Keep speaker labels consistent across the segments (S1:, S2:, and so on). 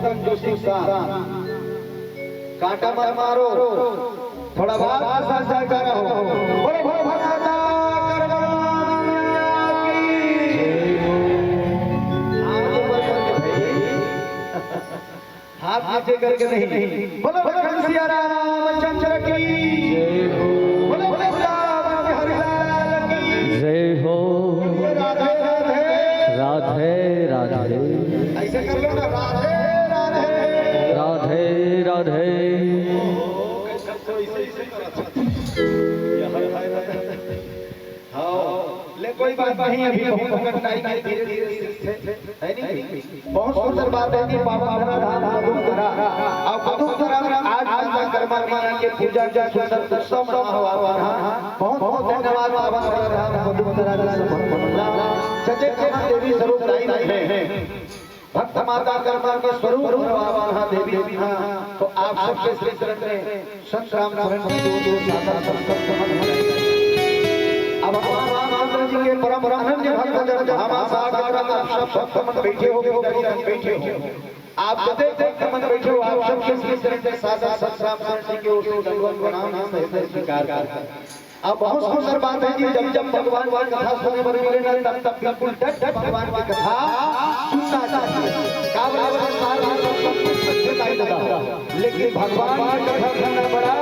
S1: तक जो शिक्षा कांटा मत मारो थोड़ा बहुत साझा करो बोलो भो भगवान हाथ नीचे करके नहीं बोलो भगवान सिया रामचंद्र की जय हो बोलो राम हरिलाल की
S2: जय हो
S1: राधे राधे
S2: राधे राधे
S1: ऐसे कर लो ना राधे राधे
S2: राधे राधे
S1: ले कोई बात नहीं अभी बहुत कठिनाई के धीरे धीरे है नहीं बहुत सुंदर बात है कि बाबा धाम मधुकरा अब मधुकरा आज आज कर्मा के पूजा जा सुंदर उत्सव मना हुआ बहुत बहुत धन्यवाद बाबा धाम मधुकरा सचे देवी स्वरूप लाई है भक्त माता कर्मा के स्वरूप बाबा देवी तो आप सबके श्री चरण में संत राम अब जी के परम अनन्य भक्त जन धामा सागर आप सब मन बैठे हो बैठे हो आप देख मन बैठे हो आप सब श्री चरण के साथ सतराम जी के ओर से दंडवत प्रणाम सहित स्वीकार कर अब बहुत सुंदर बात है कि जब भगवान की कथा सुनने पर मिले ना तब बिल्कुल डट भगवान की कथा सुनना चाहिए का बराबर सारा सब कुछ सच्चाई बता लेकिन भगवान की कथा सुनना बड़ा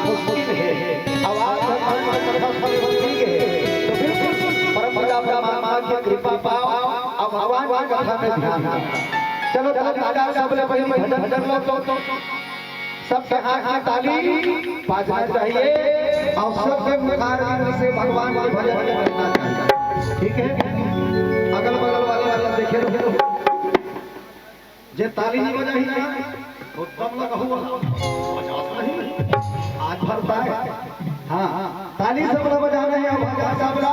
S1: मुश्किल है आवाज भगवान की कथा सुनने है तो बिल्कुल परम पिता मां की कृपा पाओ अब भगवान की कथा में ध्यान चलो दादा सब ले पहले भजन कर लो तो सबके हाथ में ताली बाजना चाहिए और सबके मुखार से भगवान के भजन करना चाहिए ठीक है अगल बगल वाले देखे रहो जे ताली नहीं बजाई तो तुम लोग हुआ आज भरता है हां ताली सब लोग बजा रहे हैं भजन सबला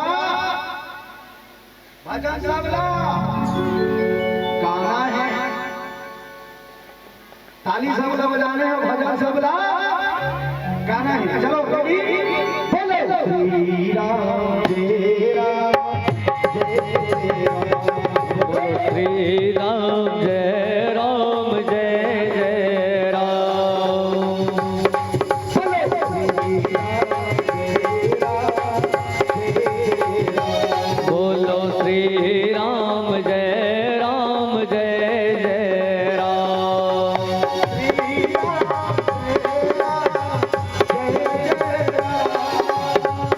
S1: गाना है ताली सबला बजाने हैं भजन सबला गाना है चलो कभी बोले श्री राम जय राम जय राम
S2: श्री राम जय राम जय जय राम बोलो श्री राम जय राम जय जय राम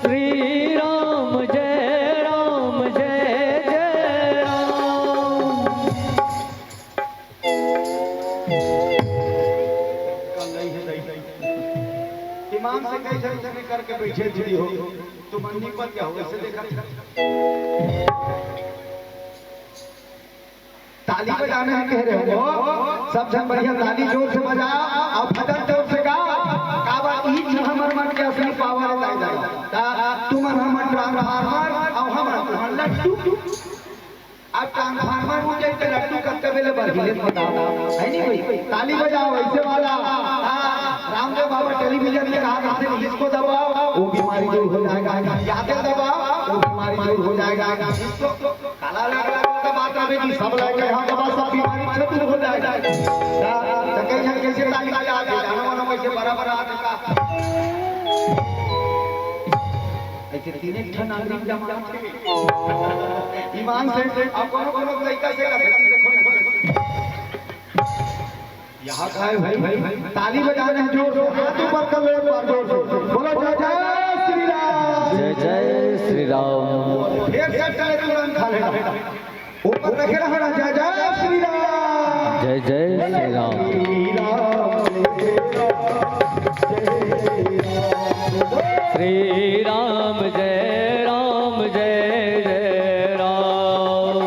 S2: श्री राम जय राम जय जय राम
S1: ईमान से कैसे करके बैठे जी हो तुम अन्नी पर क्या हो ऐसे देखा ताली बजाने कह रहे हो सब जन बढ़िया ताली जोर से बजा और भजन जोर से गा काबा ई हमर मन के असली पावर लाई जाए ता तुम हमर ट्रांसफार्मर और हमर लड्डू अब ट्रांसफार्मर हो जाए तो लड्डू कब बेले बरहिले बताओ है नहीं भाई ताली बजाओ ऐसे वाला रामदेव बाबा टेलीविजन में कहा था इसको दबाओ वो बीमारी दूर हो जाएगा यादें दबाओ वो बीमारी दूर हो जाएगा काला लगा तो बात आवेगी सब लगे यहां दबा सब बीमारी दूर हो जाएगा तो कैसे ताली बजा दे जानो कैसे बराबर आते का ऐसे तीन ठन नागरिक जमा ईमान से अब कोनो लड़का से देखो यहाँ का है भाई ताली बजाने हैं जोर से हाथ ऊपर कर लो जोर से बोलो जय जय श्री राम फिर से चले तुरंत खा लेना ऊपर रखे रहना जय श्री राम
S2: जय जय श्री राम श्री राम जय राम जय जय राम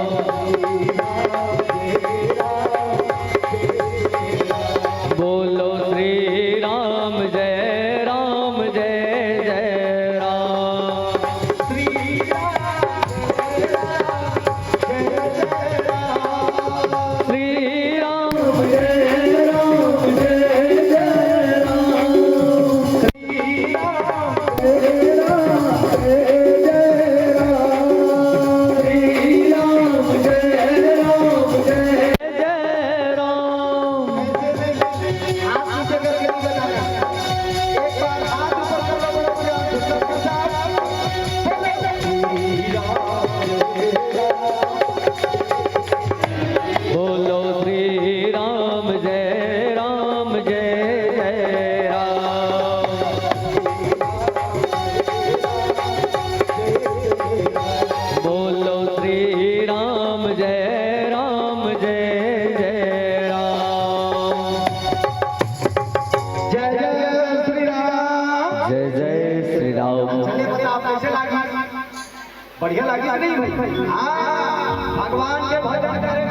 S2: बोलो श्री राम जय राम जय जय राम
S1: श्री राम
S2: श्री राम जय राम जय जय राम
S1: कि नहीं भाई? हाँ, भगवान के भजन करे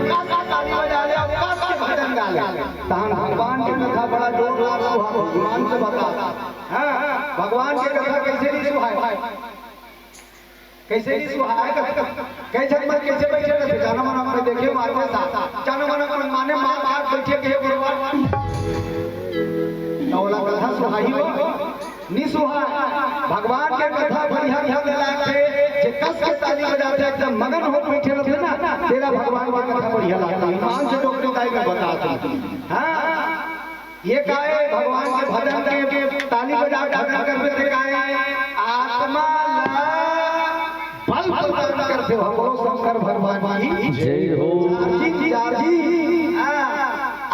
S1: का ताली बजा ले और का भजन गा ले। तहन भगवान के कथा बड़ा जोरदार सुहा भगवान से बता। हाँ, भगवान के कथा कैसे नहीं सुहाए? कैसे नहीं सुहाए? कैसे मत कैसे बैठे रहते? जाना माना मैंने देखे मारते साथ जाना माना माने मार मार बैठे के गुरुवार नौला कथा सुहाई हो नहीं सुहाए। भगवान के कथा बढ़िया ध्यान देला के जे कस के ताली बजाते एकदम मगन हो बैठे रहते ना, तेरा भगवान की कथा बढ़िया लगता है। मान से डॉक्टर दाई में बताते। हां, ये काहे भगवान के भजन के ताली बजा गाना करते काहे आत्मा बल करते हो। बोलो शंकर भगवान की
S2: जय हो।
S1: जी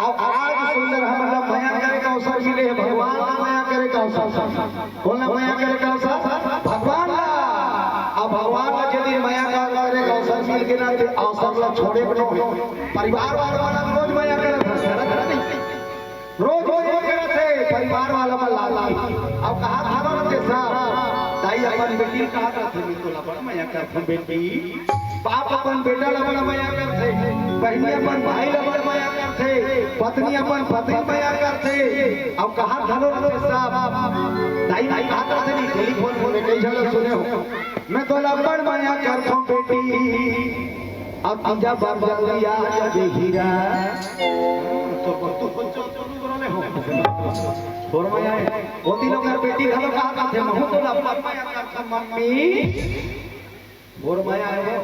S1: अब आज सुंदर हमारा माया करे का अवसर मिले है। भगवान माया करे का अवसर बोलना, माया करे का अवसर भगवान ला। अब भगवान ला यदि माया करे का अवसर मिल के ना तो अवसर ला छोड़े को परिवार वाला रोज माया करे रोज करे परिवार वाला ला। अब कहा था के साथ ताई अपन बेटी कहा था तो ला माया कर बेटी, बाप अपन बेटा ला माया करते, बहनी अपन भाई ला माया करते, पत्नी अपन पति माया करते। अब कहा धनो के साहब दाई दाई कहा था नहीं टेलीफोन फोन कई जगह सुने हो मैं तो लबड़ माया करता हूं बेटी। अब तीजा बाप जल्दी आ जा हीरा और माया होती लोग बेटी घर कहा थे महू तो लबड़ माया करता मम्मी और माया है।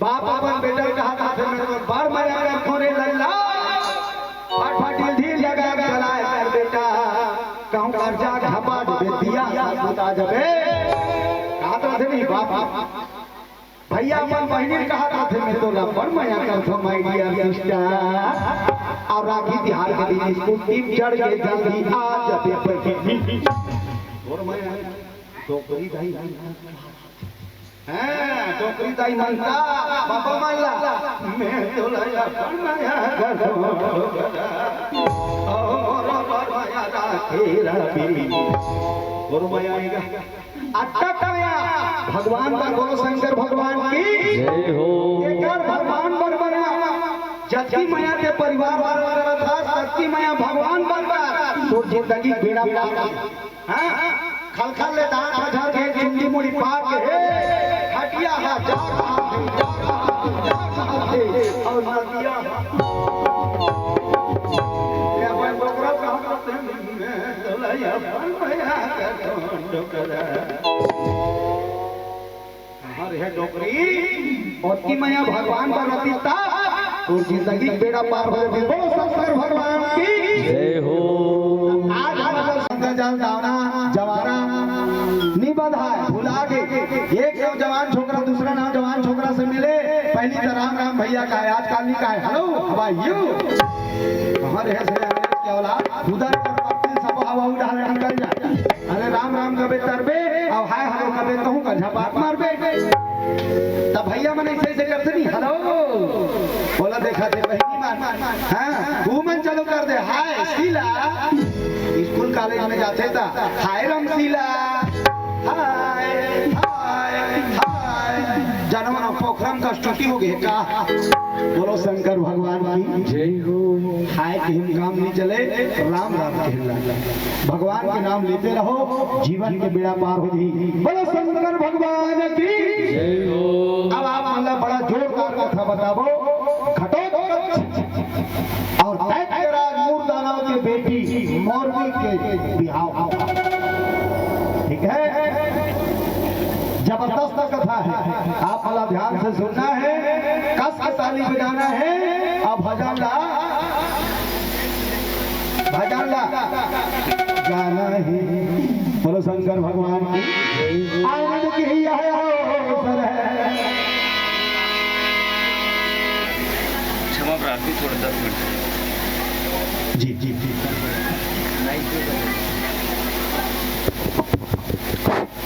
S1: बाप अपन बेटा कहा था मैं बार माया कर खोरे लल्ला फट फट ढील लगा चलाए कर बेटा कहूं कर्जा घपा दे दिया बता जबे कहा था नहीं बाप भैया अपन बहनी कहा था मैं तो लबड़ माया करता माय डियर सिस्टर। और राखी तिहार के दिन इसको टीम चढ़ के जल्दी आ जाते और माया टोकरी भाई हैं टोकरी दाई मनता बाबा माला मैं तो लाया माया कर और माया तेरा भी और माया आएगा अटक माया भगवान का बोलो शंकर भगवान की
S2: जय हो।
S1: एकर भगवान बन बना जति माया के परिवार वाला था शक्ति माया भगवान बन बना तो जिंदगी बेड़ा पार। हां खलखल ले दान हजार के जिंदगी मुड़ी पार के हटिया है जा और नदिया ये अपन बकरा कहां करते हैं तो लया माया कर हमारे है डोकरी और की माया भगवान बनती था और जिंदगी बेड़ा पार हो गई। बोलो शंकर भगवान की
S2: जय हो।
S1: आज हमारा संग जान दावना जवाना निबंध है भुला गए। एक नौजवान छोकरा दूसरा नौजवान छोकरा से मिले पहली तो राम राम भैया का है आजकल नहीं का है हेलो हाउ आर यू हमारे है से क्या औलाद खुदा कर सब हवा उड़ा निकल जा। अरे राम राम कबे तरबे और हाय हेलो कबे कहूं का झपाट मारबे तब भैया मन ऐसे करते नहीं हेलो बोला देखा थे बहनी मान हां घूमन चलो कर दे हाय शीला स्कूल कॉलेज में जाते था हाय राम शीला हाय हाय हाय जानवर पोखरम का स्टूटी हो गए का। बोलो शंकर भगवान की
S2: जय हो।
S1: हाय के हम काम नहीं चले राम राम कहना भगवान के नाम लेते रहो जीवन के बेड़ा पार हो जाएगी। बोलो शंकर भगवान की
S2: जय हो।
S1: अब आप मतलब बड़ा जोरदार कथा बताओ घटोत्कच और दैत्यराज मूर्दानव के बेटी मोरनी के बिहाव। ठीक है जबरदस्त कथा है आप वाला ध्यान से सुनना है कस के ताली बजाना है। अब भजन ला गाना है। बोलो शंकर भगवान की आनंद की अवसर है।
S3: क्षमा प्रार्थी थोड़ा 10 मिनट
S1: जी जी जी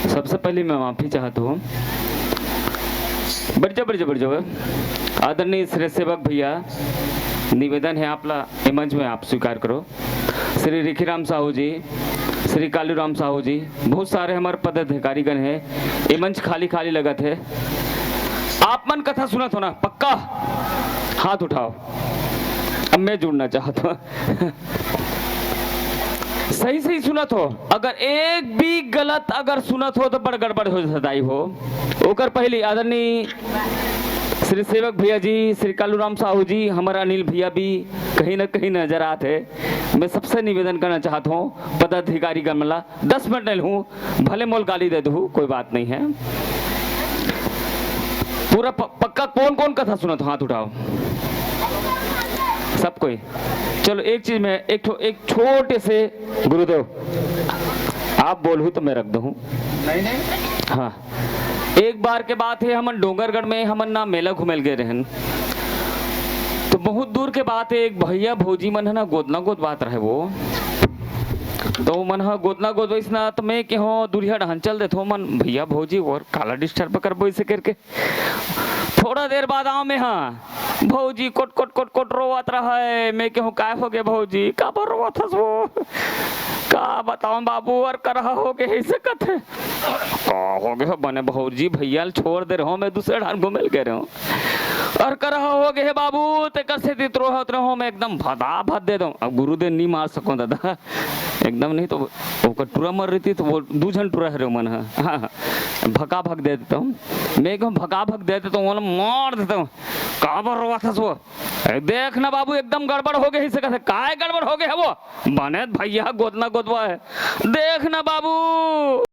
S2: सबसे पहले मैं माफ़ी चाहता हूँ। बढ़ जाओ आदरणीय श्री सेवक भैया निवेदन है आपला ये मंच में आप स्वीकार करो। श्री रिखीराम साहू जी श्री कालूराम साहू जी बहुत सारे हमारे पदाधिकारीगण हैं। ये मंच खाली खाली लगा थे आप मन कथा सुनत हो ना पक्का? हाथ उठाओ। अब मैं जुड़ना चाहता हूँ। सही सही सुनत हो, अगर एक भी गलत अगर सुनत हो तो बड़ गड़बड़ हो सदाई हो। ओकर पहली आदरणीय श्री सेवक भैया जी, श्री कालूराम साहू जी, हमारा अनिल भैया भी कहीं ना कहीं नजर आते हैं। मैं सबसे निवेदन करना चाहता हूँ, पदाधिकारी गमला 10 मिनट नहीं हूँ, भले मोल गाली दे दूँ, कोई बात नहीं है। पूरा पक्का कौन कौन कथा सुना था? हाथ उठाओ सब कोई। चलो एक चीज में एक छोटे से गुरुदेव आप बोलूं तो मैं रख दूं।
S1: नहीं
S2: हाँ, एक बार के बात है, हमन डोंगरगढ़ में हमन ना मेला घूमेल गए रहन। तो बहुत दूर के बात है, एक भैया भौजी मन है ना गोदना गोद बात रहे वो। तो मन हा गोदना गोद वैसना, तो मैं के हो दूरिया डहन चल देते हो मन भैया भौजी और काला डिस्टर्ब कर इसे करके। थोड़ा देर बाद आओ में हाँ भौजी कोट कोट कोट कोट रोवत रहा है। मैं कहूँ काय हो गए भौजी? का पर रोवत हस वो? का बताऊं बाबू, और कर रहा हो गए ऐसे कथे का हो गए बने भौजी भैया छोड़ दे रहा हूँ, मैं दूसरे ढान घूमेल के रहा हूँ और कर रहा हो गए बाबू ते कैसे दित रहो मैं एकदम भदा भद दे दूं। अब गुरुदेव नहीं मार सको दादा एकदम, नहीं तो वो टूरा मर रही थी तो वो 2 जन टूरा है मन। हाँ भगा भग दे देता हूँ, मैं कहूँ भगा भग दे देता हूँ, मार देता हूँ। कहाँ पर रोवा था वो? देख ना बाबू एकदम गड़बड़ हो गए इसे कहते काय गड़बड़ हो गए है वो? बने भैया गोदना गोदवा है, देख ना बाबू।